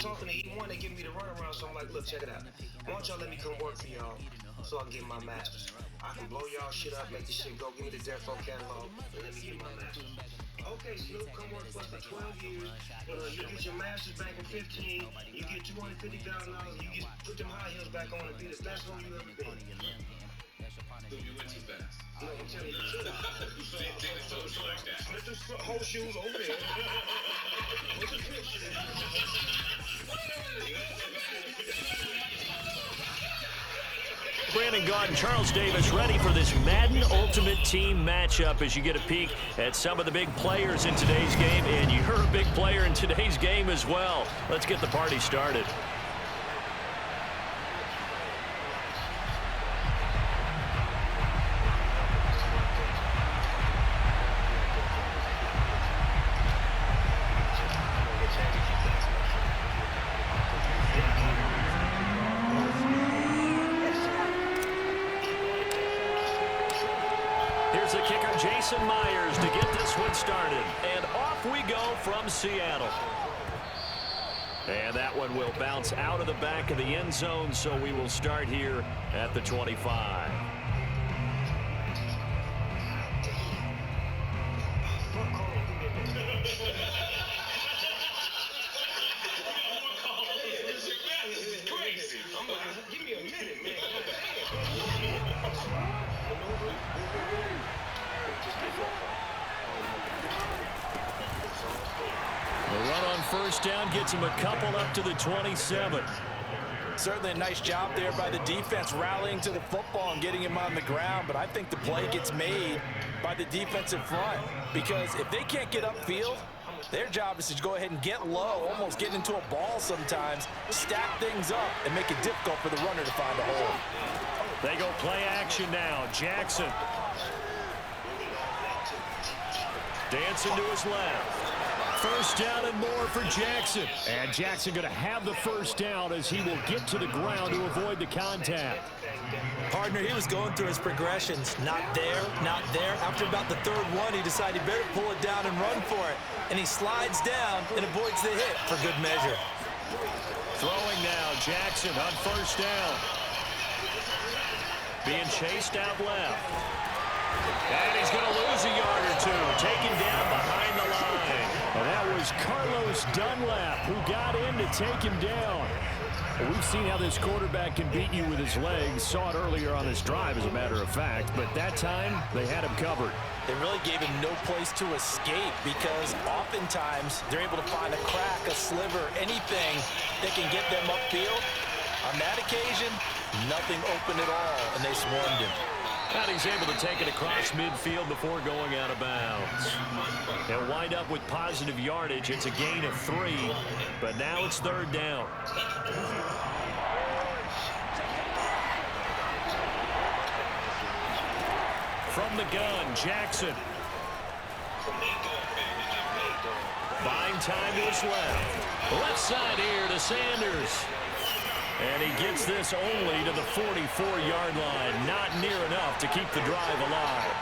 talking to E1, they give me the runaround, so I'm like, look, check it out. Why don't y'all let me come work for y'all so I can get my masters? I can blow y'all shit up, make this shit go, give me the Death Row catalog, and let me get my masters. Okay, Snoop, come work for us for 12 years. You get your masters back in 15. You get $250,000. You get put them high heels back on and be the best one you ever been. So you went too fast. No, I'm telling you the truth. So you did it so you like that. Put them whole shoes over there. Put the flip shoes. Brandon Gaudin, Charles Davis ready for this Madden Ultimate Team matchup as you get a peek at some of the big players in today's game, and you're a big player in today's game as well. Let's get the party started. Here's the kicker, Jason Myers, to get this one started. And off we go from Seattle. And that one will bounce out of the back of the end zone, so we will start here at the 25. Give me a minute, man. The run on first down gets him a couple up to the 27. Certainly a nice job there by the defense rallying to the football and getting him on the ground, but I think the play gets made by the defensive front because if they can't get upfield, their job is to go ahead and get low, almost get into a ball sometimes, stack things up, and make it difficult for the runner to find a hole. They go play action now. Jackson. Dancing to his left. First down and more for Jackson. And Jackson going to have the first down as he will get to the ground to avoid the contact. Partner, he was going through his progressions. Not there, not there. After about the third one, he decided he better pull it down and run for it. And he slides down and avoids the hit for good measure. Throwing now, Jackson on first down. Being chased out left. And he's going to lose a yard or two. Taken down behind the line. And that was Carlos Dunlap who got in to take him down. We've seen how this quarterback can beat you with his legs. Saw it earlier on this drive, as a matter of fact. But that time, they had him covered. They really gave him no place to escape because oftentimes they're able to find a crack, a sliver, anything that can get them upfield. On that occasion, nothing open at all, and they swarmed him. And he's able to take it across midfield before going out of bounds. He'll wind up with positive yardage. It's a gain of 3, but now it's third down. From the gun, Jackson. Buying time to his left. Left side here to Sanders. And he gets this only to the 44-yard line. Not near enough to keep the drive alive.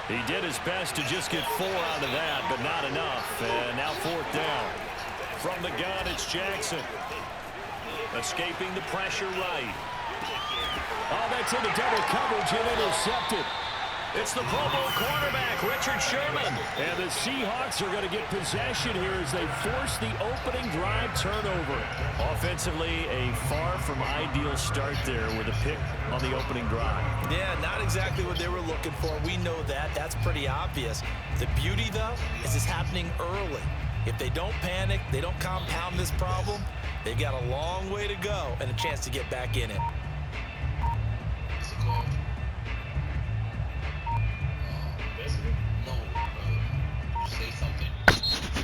He did his best to just get 4 out of that, but not enough. And now fourth down. From the gun, it's Jackson. Escaping the pressure right. Oh, that's into double coverage and intercepted. It's the Pro Bowl quarterback, Richard Sherman. And the Seahawks are going to get possession here as they force the opening drive turnover. Offensively, a far from ideal start there with a pick on the opening drive. Yeah, not exactly what they were looking for. We know that. That's pretty obvious. The beauty, though, is it's happening early. If they don't panic, they don't compound this problem, they've got a long way to go and a chance to get back in it.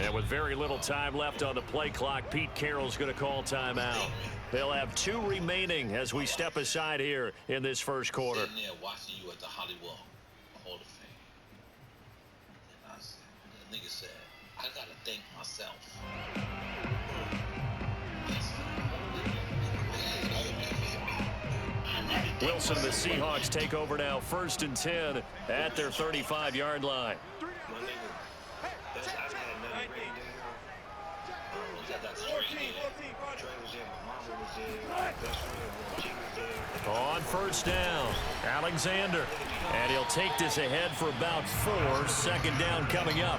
And with very little time left on the play clock, Pete Carroll's going to call timeout. They'll have 2 remaining as we step aside here in this first quarter. Sitting there watching you at the Hollywood Hall of Fame. And the nigga said, I got to thank myself. Wilson, the Seahawks take over now, 1st and 10 at their 35-yard line. On first down, Alexander. And he'll take this ahead for about 4. Second down coming up.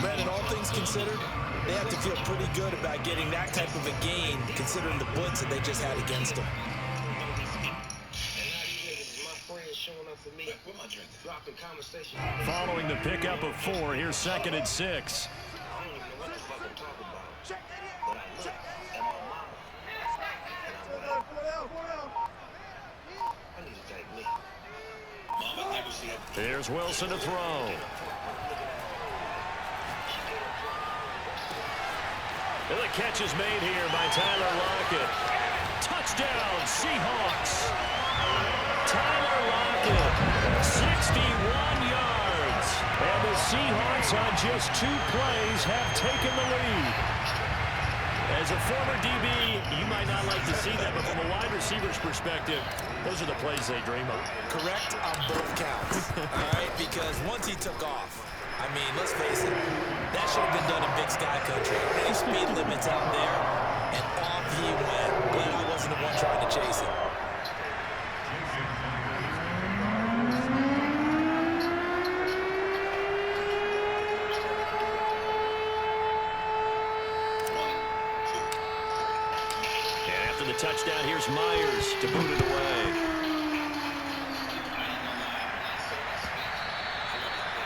Brandon, all things considered, they have to feel pretty good about getting that type of a gain, considering the blitz that they just had against them. Following the pickup of 4, here's 2nd and 6. Here's Wilson to throw. And the catch is made here by Tyler Lockett. Touchdown, Seahawks. Tyler Lockett, 61 yards. And the Seahawks on just 2 plays have taken the lead. As a former DB, you might not like to see that, but from a wide receiver's perspective, those are the plays they dream of. Correct on both counts, all right? Because once he took off, I mean, let's face it, that should have been done in Big Sky Country. Any speed limits out there, and off he went. But I wasn't the one trying to chase it. Touchdown, here's Myers to boot it away.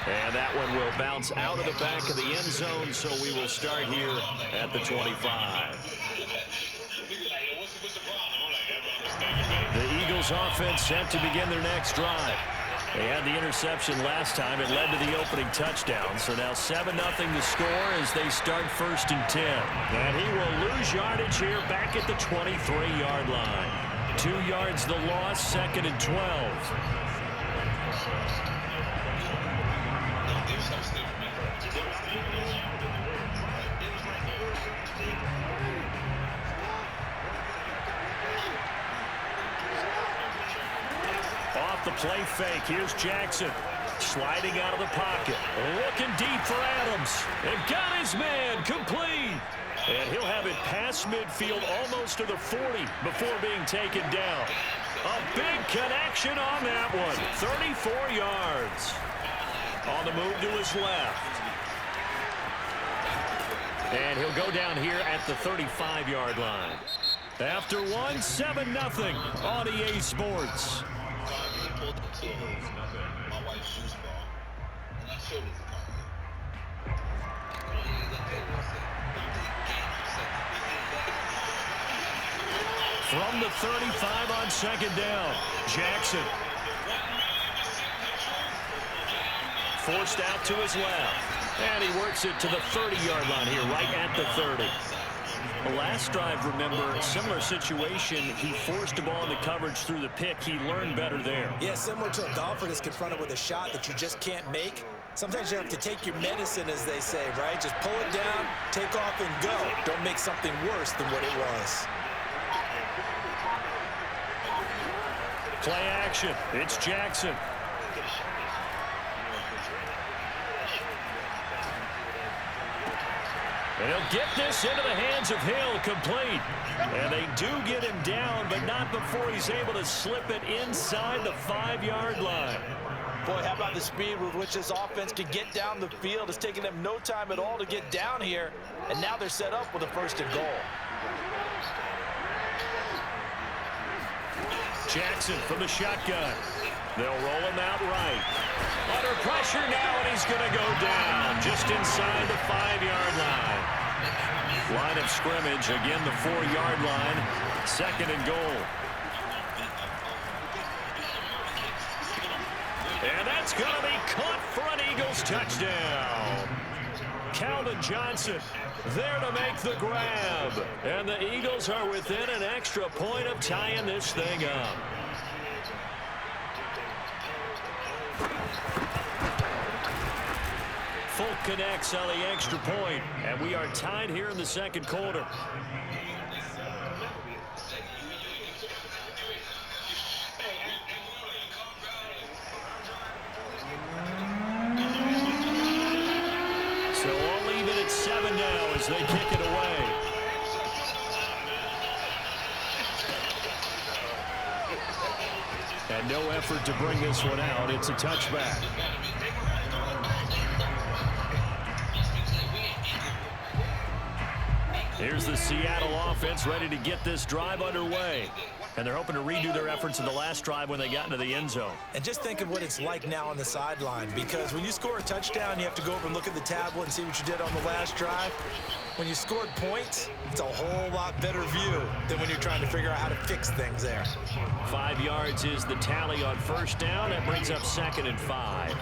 And that one will bounce out of the back of the end zone, so we will start here at the 25. The Eagles offense set to begin their next drive. They had the interception last time. It led to the opening touchdown. So now 7-0 the score as they start 1st and 10. And he will lose yardage here back at the 23-yard line. 2 yards the loss, 2nd and 12. Off the play fake, here's Jackson. Sliding out of the pocket. Looking deep for Adams. And got his man complete. And he'll have it past midfield almost to the 40 before being taken down. A big connection on that one. 34 yards. On the move to his left. And he'll go down here at the 35-yard line. After one, 7-0 on EA Sports. My wife's juice bar, and I showed it to her. From the 35 on 2nd down, Jackson. Forced out to his left. And he works it to the 30-yard line here, right at the 30. The last drive, remember, similar situation. He forced the ball into coverage through the pick. He learned better there. Yeah, similar to a golfer that's confronted with a shot that you just can't make. Sometimes you have to take your medicine, as they say, right? Just pull it down, take off, and go. Don't make something worse than what it was. Play action. It's Jackson. And he'll get this into the hands of Hill, complete. And they do get him down, but not before he's able to slip it inside the 5-yard line. Boy, how about the speed with which this offense can get down the field? It's taken them no time at all to get down here, and now they're set up with a 1st and goal. Jackson from the shotgun. They'll roll him out right. Under pressure now, and he's going to go down just inside the 5-yard line. Line of scrimmage, again the 4-yard line. 2nd and goal. And that's going to be caught for an Eagles touchdown. Calvin Johnson there to make the grab. And the Eagles are within an extra point of tying this thing up. Folk connects on the extra point, and we are tied here in the 2nd quarter. So all even at 7 now as they kick it away. And no effort to bring this one out. It's a touchback. Here's the Seattle offense ready to get this drive underway. And they're hoping to redo their efforts in the last drive when they got into the end zone. And just think of what it's like now on the sideline, because when you score a touchdown, you have to go over and look at the tablet and see what you did on the last drive. When you scored points, it's a whole lot better view than when you're trying to figure out how to fix things there. 5 yards is the tally on first down. That brings up 2nd and 5.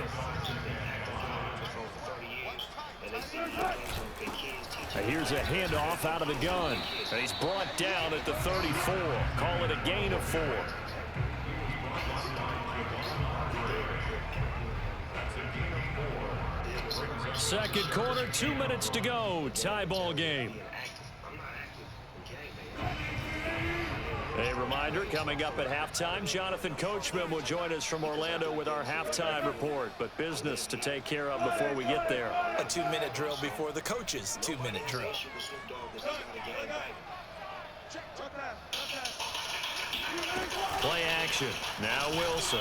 Here's a handoff out of the gun. And he's brought down at the 34. Call it a gain of 4. Second quarter, 2 minutes to go. Tie ball game. A reminder, coming up at halftime, Jonathan Coachman will join us from Orlando with our halftime report. But business to take care of before we get there. A 2-minute drill before the coach's 2-minute drill. Play action. Now Wilson.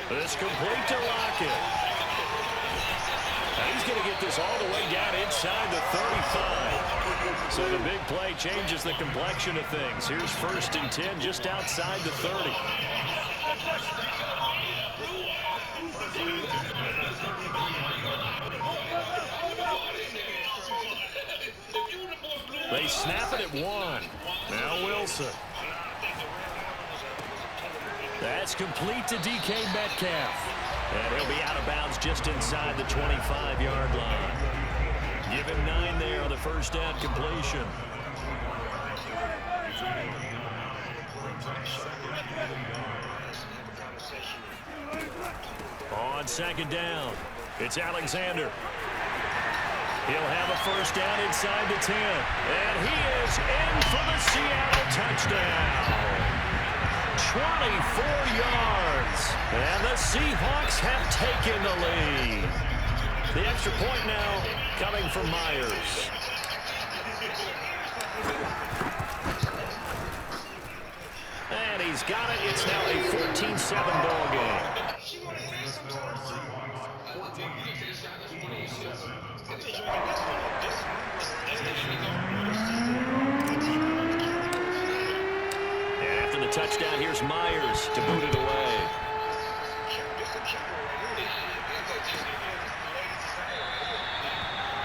This complete to Lockett. He's going to get this all the way down inside the 35. So the big play changes the complexion of things. Here's 1st and 10 just outside the 30. They snap it at 1. Now Wilson. That's complete to DK Metcalf. And he'll be out of bounds just inside the 25-yard line. Give him 9 there on the first down completion. On 2nd down, it's Alexander. He'll have a first down inside the 10. And he is in for the Seattle touchdown. 24 yards. And the Seahawks have taken the lead. The extra point now coming from Myers. And he's got it. It's now a 14-7 ball game. And after the touchdown, here's Myers to boot it away.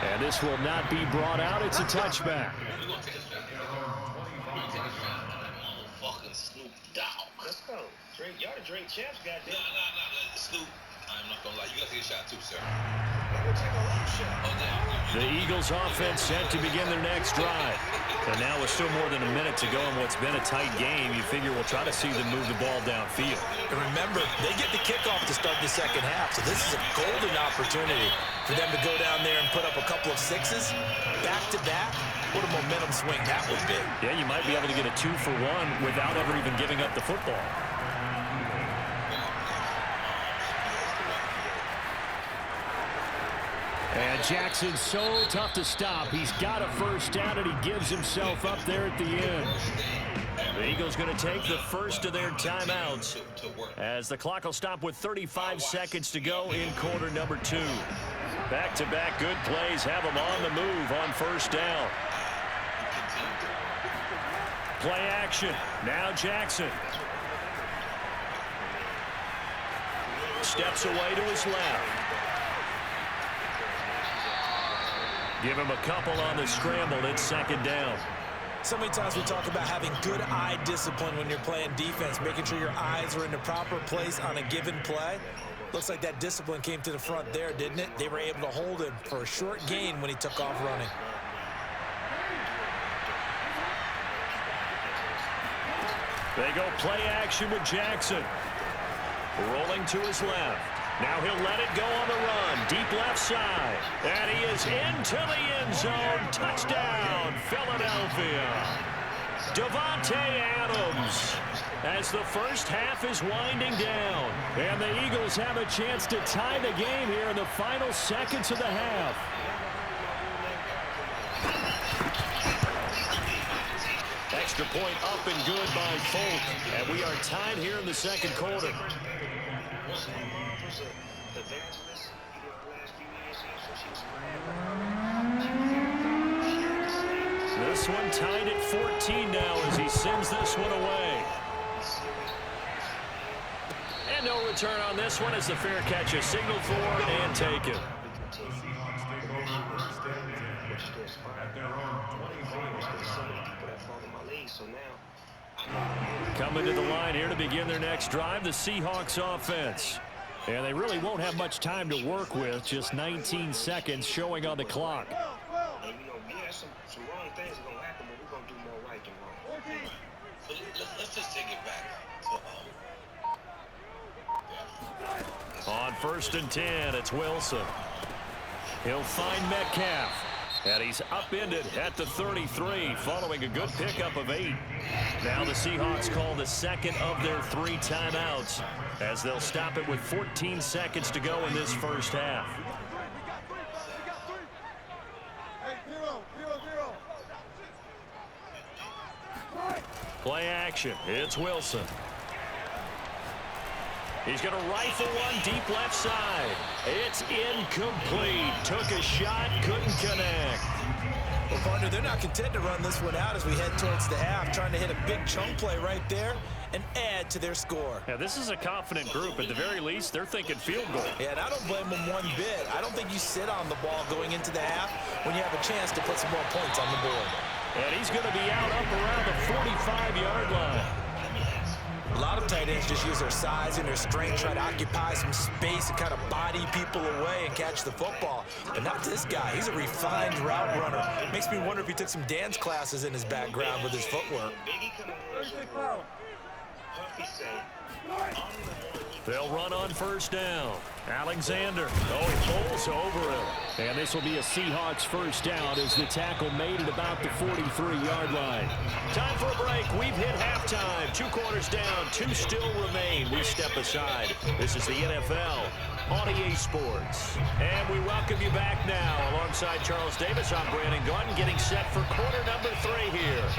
And this will not be brought out. It's a touchback. Fucking Snoop Dogg. Let's go. Drink, y'all the drink champs, goddamn. Nah. Snoop, I'm not gonna lie. You gotta take a shot too, sir. The Eagles offense set to begin their next drive. And now with still more than a minute to go in what's been a tight game, you figure we'll try to see them move the ball downfield. And remember, they get the kickoff to start the second half, so this is a golden opportunity for them to go down there and put up a couple of 6s back-to-back. What a momentum swing that would be. Yeah, you might be able to get a 2-for-1 without ever even giving up the football. And Jackson's so tough to stop. He's got a first down, and he gives himself up there at the end. The Eagles going to take the first of their timeouts as the clock will stop with 35 seconds to go in quarter number 2. Back-to-back good plays have them on the move on first down. Play action. Now Jackson. Steps away to his left. Give him a couple on the scramble. It's 2nd down. So many times we talk about having good eye discipline when you're playing defense, making sure your eyes are in the proper place on a given play. Looks like that discipline came to the front there, didn't it? They were able to hold him for a short gain when he took off running. They go play action with Jackson. Rolling to his left. Now he'll let it go on the run. Deep left side. And he is into the end zone. Touchdown, Philadelphia. Davante Adams. As the first half is winding down. And the Eagles have a chance to tie the game here in the final seconds of the half. Extra point up and good by Folk. And we are tied here in the second quarter. This one tied at 14 now as he sends this one away. And no return on this one as the fair catch is signaled for and taken. Coming to the line here to begin their next drive, the Seahawks offense. And they really won't have much time to work with, just 19 seconds showing on the clock. Some wrong things are going to happen, but we're going to do more right than wrong. So let's just take it back to On 1st and 10, it's Wilson. He'll find Metcalf. And he's upended at the 33 following a good pickup of 8. Now the Seahawks call the second of their 3 timeouts as they'll stop it with 14 seconds to go in this first half. Play action. It's Wilson. He's going to rifle one deep left side. It's incomplete. Took a shot, couldn't connect. Well, partner, they're not content to run this one out as we head towards the half, trying to hit a big chunk play right there and add to their score. Yeah, this is a confident group. At the very least, they're thinking field goal. Yeah, and I don't blame them one bit. I don't think you sit on the ball going into the half when you have a chance to put some more points on the board. And he's going to be out up around the 45-yard line. A lot of tight ends just use their size and their strength, try to occupy some space and kind of body people away and catch the football. But not this guy. He's a refined route runner. Makes me wonder if he took some dance classes in his background with his footwork. They'll run on 1st down. Alexander. Oh, he pulls over him. And this will be a Seahawks first down as the tackle made at about the 43-yard line. Time for a break. We've hit halftime. 2 quarters down. 2 still remain. We step aside. This is the NFL on EA Sports. And we welcome you back now. Alongside Charles Davis, I'm Brandon Gunn, getting set for quarter number 3 here.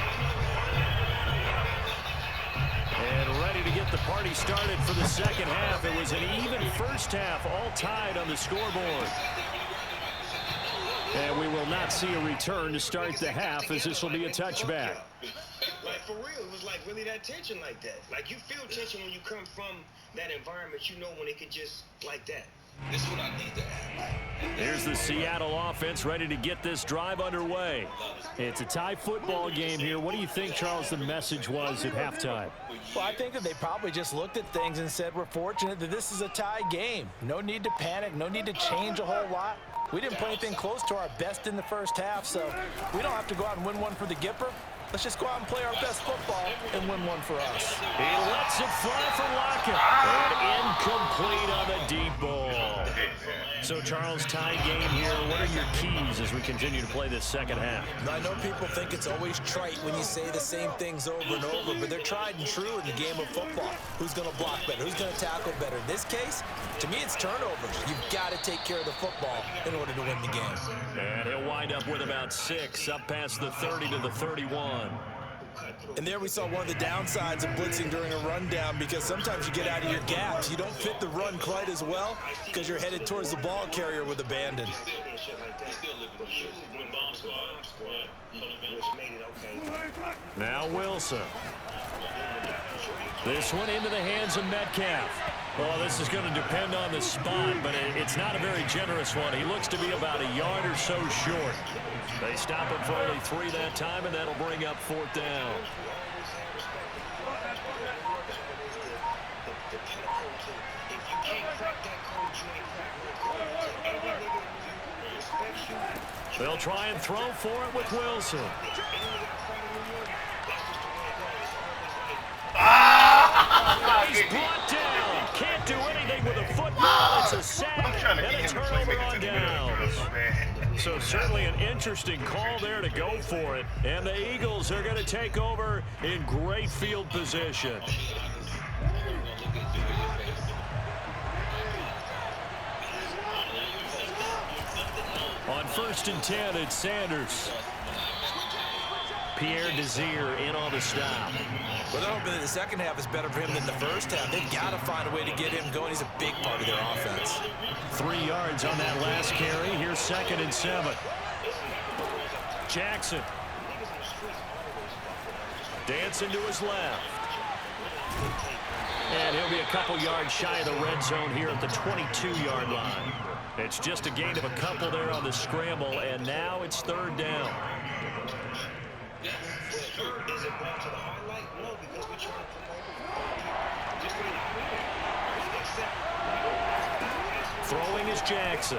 And ready to get the party started for the second half. It was an even first half, all tied on the scoreboard. And we will not see a return to start the half as this will be a touchback. Like, for real, it was like really that tension like that. Like, you feel tension when you come from that environment. You know when it could just like that. This is what I need to have. Here's the Seattle offense ready to get this drive underway. It's a tie football game here. What do you think, Charles, the message was at halftime? Well, I think that they probably just looked at things and said, we're fortunate that this is a tie game. No need to panic, no need to change a whole lot. We didn't play anything close to our best in the first half, so we don't have to go out and win one for the Gipper. Let's just go out and play our best football and win one for us. He lets it fly for Lockett. And incomplete on the deep ball. So, Charles, tie game here. What are your keys as we continue to play this second half? Now, I know people think it's always trite when you say the same things over and over, but they're tried and true in the game of football. Who's going to block better? Who's going to tackle better? In this case, to me, it's turnovers. You've got to take care of the football in order to win the game. And he'll wind up with about 6, up past the 30 to the 31. And there we saw one of the downsides of blitzing during a rundown, because sometimes you get out of your gaps. You don't fit the run quite as well because you're headed towards the ball carrier with abandon. Now Wilson. This one into the hands of Metcalf. Well, this is going to depend on the spot, but it's not a very generous one. He looks to be about a yard or so short. They stop him for only 3 that time, and that'll bring up 4th down. They'll try and throw for it with Wilson. He's brought down. Can't do anything with a football. It's a sack and a turnover on downs. So certainly an interesting call there to go for it. And the Eagles are going to take over in great field position. On 1st and 10, it's Sanders. Pierre Desir in on the stop. Well, they're hoping that the second half is better for him than the first half. They've got to find a way to get him going. He's a big part of their offense. 3 yards on that last carry. Here's 2nd and 7. Jackson. Dancing to his left. And he'll be a couple yards shy of the red zone here at the 22-yard line. It's just a gain of a couple there on the scramble, and now it's 3rd down. Throwing is Jackson.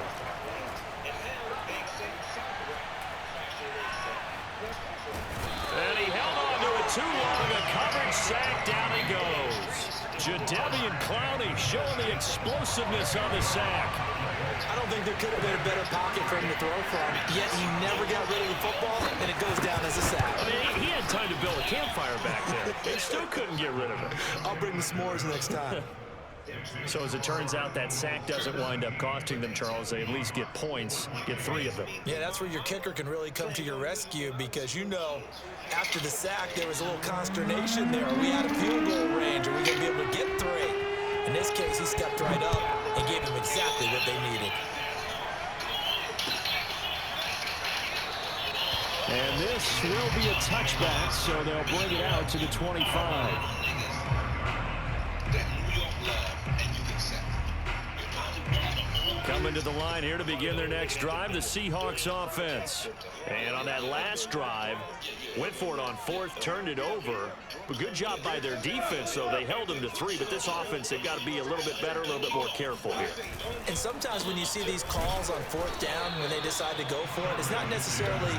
And he held on to it too long. A coverage sack. Down he goes. Jadeveon Clowney showing the explosiveness on the sack. I don't think there could have been a better pocket for him to throw from, yet he never got rid of the football, and it goes down as a sack. I mean, he had time to build a campfire back there. They still couldn't get rid of it. I'll bring the s'mores next time. So as it turns out, that sack doesn't wind up costing them, Charles. They at least get points, get 3 of them. Yeah, that's where your kicker can really come to your rescue, because you know after the sack there was a little consternation there. Are we out of field goal range? Are we going to be able to get 3? In this case, he stepped right up and gave them exactly what they needed. And this will be a touchback, so they'll bring it out to the 25. Coming to the line here to begin their next drive, the Seahawks offense. And on that last drive, went for it on 4th, turned it over. But good job by their defense, though. They held them to 3, but this offense, they've got to be a little bit better, a little bit more careful here. And sometimes when you see these calls on 4th down, when they decide to go for it, it's not necessarily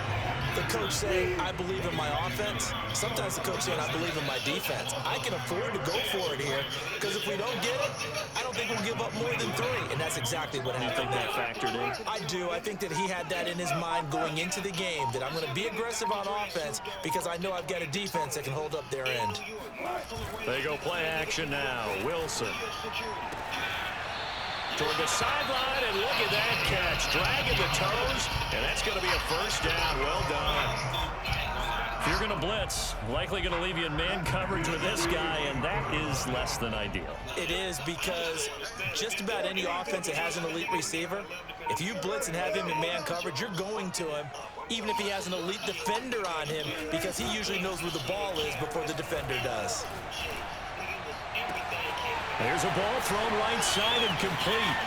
the coach saying, I believe in my offense. Sometimes the coach saying, I believe in my defense. I can afford to go for it here, because if we don't get it, I don't think we'll give up more than 3. And that's exactly what happened. You think that factored in? I do. I think that he had that in his mind going into the game, that I'm going to be aggressive on offense because I know I've got a defense that can hold up their end. They go play action now. Wilson. Toward the sideline, and look at that catch. Dragging the toes, and that's going to be a 1st down. Well done. If you're going to blitz, likely going to leave you in man coverage with this guy, and that is less than ideal. It is, because just about any offense that has an elite receiver, if you blitz and have him in man coverage, you're going to him, even if he has an elite defender on him, because he usually knows where the ball is before the defender does. There's a ball thrown right side and complete.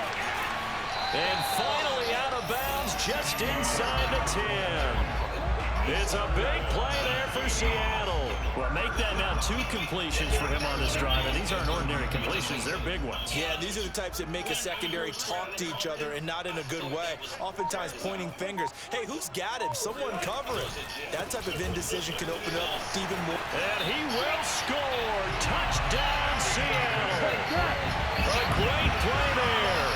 And finally out of bounds just inside the 10. It's a big play there for Seattle. Well, make that now 2 completions for him on this drive, and these aren't ordinary completions. They're big ones. Yeah, these are the types that make a secondary talk to each other, and not in a good way. Oftentimes pointing fingers. Hey, who's got him? Someone cover him. That type of indecision can open up even more. And he will score. Touchdown, Seattle. A great play there.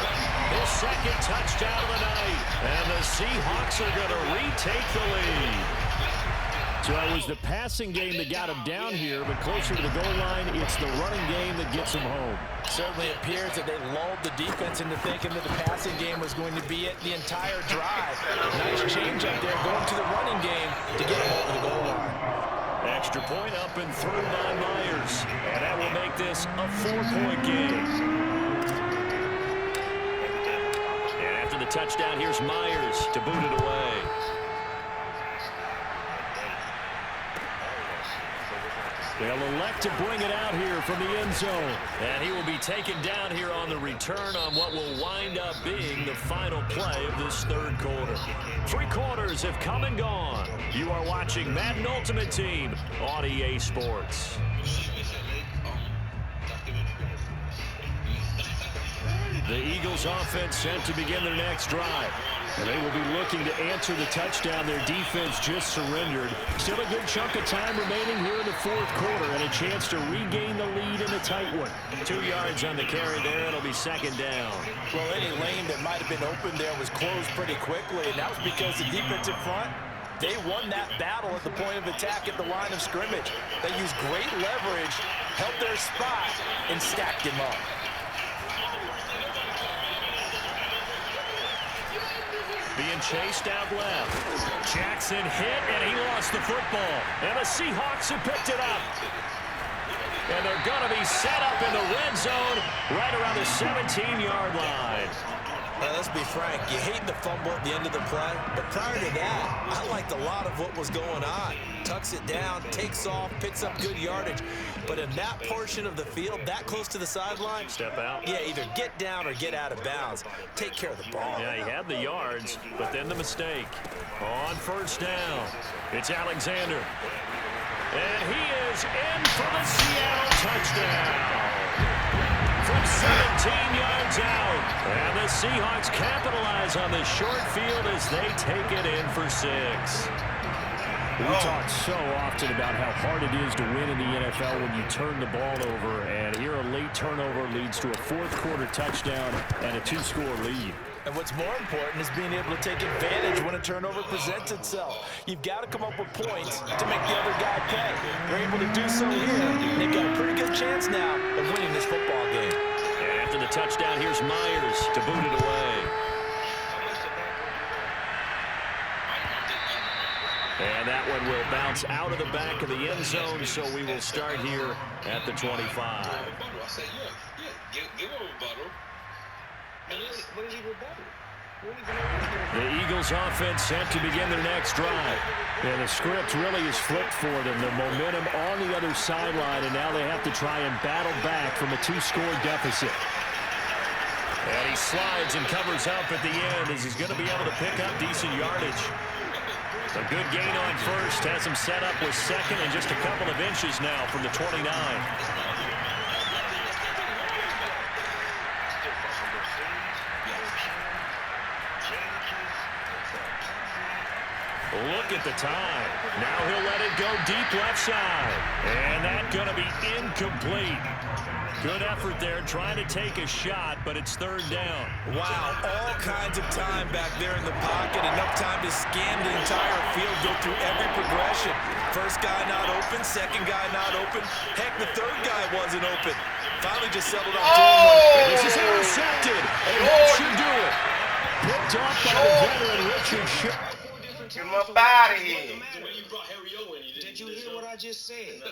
His 2nd touchdown of the night. And the Seahawks are going to retake the lead. So it was the passing game that got him down here, but closer to the goal line, it's the running game that gets him home. Certainly appears that they lulled the defense into thinking that the passing game was going to be it the entire drive. Nice change up there, going to the running game to get him over the goal line. Extra point up and through by Myers. And that will make this a 4-point game. And after the touchdown, here's Myers to boot it away. They'll elect to bring it out here from the end zone. And he will be taken down here on the return on what will wind up being the final play of this 3rd quarter. 3 quarters have come and gone. You are watching Madden Ultimate Team on EA Sports. The Eagles offense set to begin their next drive. And they will be looking to answer the touchdown their defense just surrendered. Still a good chunk of time remaining here in the 4th quarter, and a chance to regain the lead in a tight one. 2 yards on the carry there. It'll be 2nd down. Well, any lane that might have been open there was closed pretty quickly, and that was because the defensive front, they won that battle at the point of attack at the line of scrimmage. They used great leverage, held their spot, and stacked him up. The being chased out left. Jackson hit, and he lost the football. And the Seahawks have picked it up. And they're going to be set up in the red zone right around the 17-yard line. Now, let's be frank, you hate the fumble at the end of the play, but prior to that, I liked a lot of what was going on. Tucks it down, takes off, picks up good yardage. But in that portion of the field, that close to the sideline, step out. Yeah, either get down or get out of bounds. Take care of the ball. Yeah, he had the yards, but then the mistake. On first down, it's Alexander. And he is in for the Seattle touchdown. From 17 yards out. And the Seahawks capitalize on the short field as they take it in for 6. We talk so often about how hard it is to win in the NFL when you turn the ball over. And here a late turnover leads to a fourth-quarter touchdown and a 2-score lead. And what's more important is being able to take advantage when a turnover presents itself. You've got to come up with points to make the other guy pay. They're able to do so here. They've got a pretty good chance now of winning this football game. And after the touchdown, here's Myers to boot it away. And that one will bounce out of the back of the end zone, so we will start here at the 25. I say, yeah, give him a rebuttal. What did he rebuttal? The Eagles offense set to begin their next drive. Yeah, the script really is flipped for them. The momentum on the other sideline, and now they have to try and battle back from a 2-score deficit. And he slides and covers up at the end as he's going to be able to pick up decent yardage. A good gain on first has him set up with second and just a couple of inches now from the 29. Look at the time. Now he'll let it go deep left side. And that's going to be incomplete. Good effort there trying to take a shot, but it's third down. Wow, all kinds of time back there in the pocket. Enough time to scan the entire field, go through every progression. First guy not open, second guy not open. Heck, the third guy wasn't open. Finally just settled on and this is intercepted. And that should do it. Picked off by the veteran Richard Sherman. Get my body here. The way you brought Harry Owen, Did you hear what I just said?